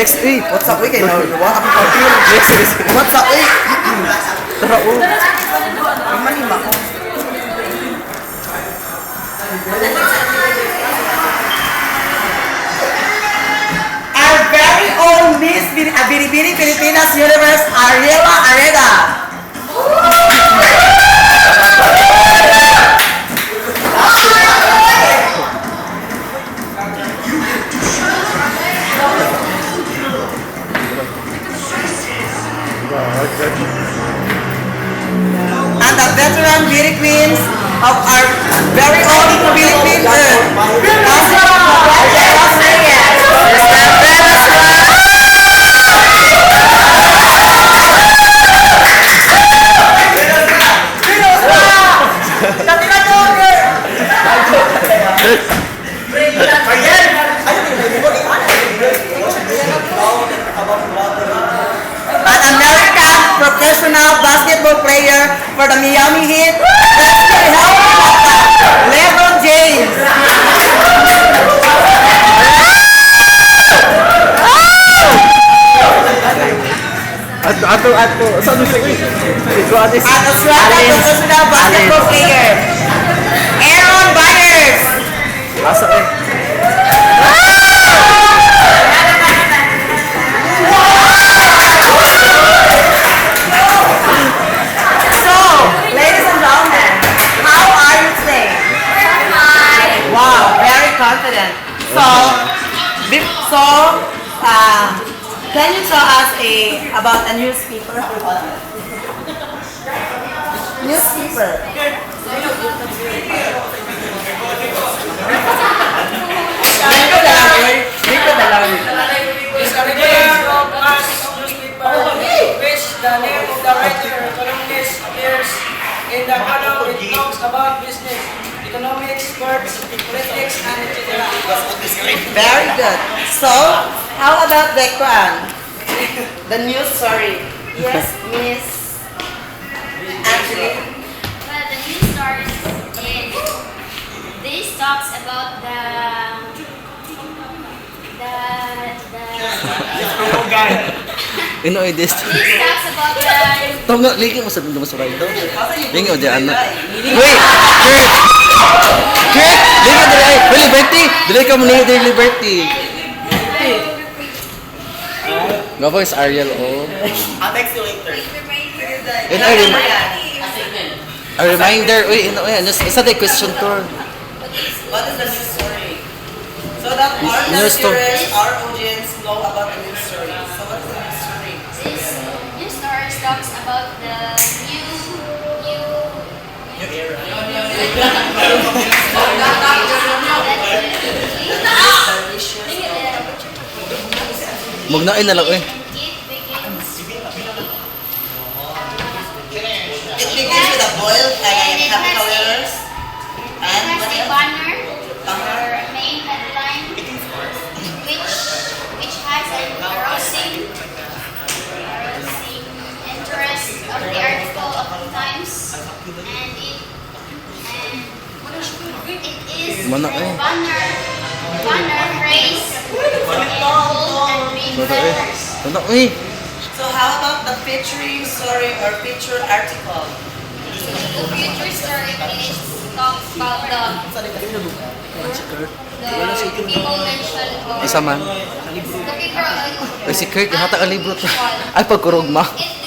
Yes, eh. What's up, we can know you want to feel. Yes, yes. What's up, eh? Tara, oh. Manima ko. Our very own Miss Biribiri Pilipinas Universe, Ariela Areda. And the veteran beauty queens of our very own Philippine an American professional basketball player for the Miami Heat. Let's give help LeBron James. Ato. Saan mo siya? An Australian professional basketball player, Aaron Byers. Asa eh. So, ladies and gentlemen, how are you today? Wow, very confident. Can you tell us about a newspaper? Newspaper. Dito na lang. Is a regular broadcast newspaper which the name of the writer columnist appears in the column. It talks about business, economics, sports, politics, and etc. Very good. So, how about the Quran? The news story. Yes, Miss Angeli. Well, the news stories this talks about the Ino ay this. this talks about the Tunggu, lagi mo sa suray ito. Lingi o diyan na. Wait, Kurt! Kurt! Lingi dali ay. Well, Liberty! Dali ka muna yung Liberty. Nga po is Ariel, oh. I'll text you later. And a reminder, uy, ino, yan. Isa tayo question tour. What is the news story? So that our News story. viewers, our audience know about the news story. So what is the news story? this news stories talks about the New era. Magnain na lang, eh. It begins with a boiled egg and capital letters. It And has what a else? banner or main headline which has an arousing interest of the article of the Times, and it is Mana, eh. banner phrase in bold and big Mana, eh. letters. Mana, eh. So how about the featuring story or feature article? The future story is talks about the people mentioned or Isa man. the people Ay, si Kurt, hata ka libro to. Ay, pagkurugma. it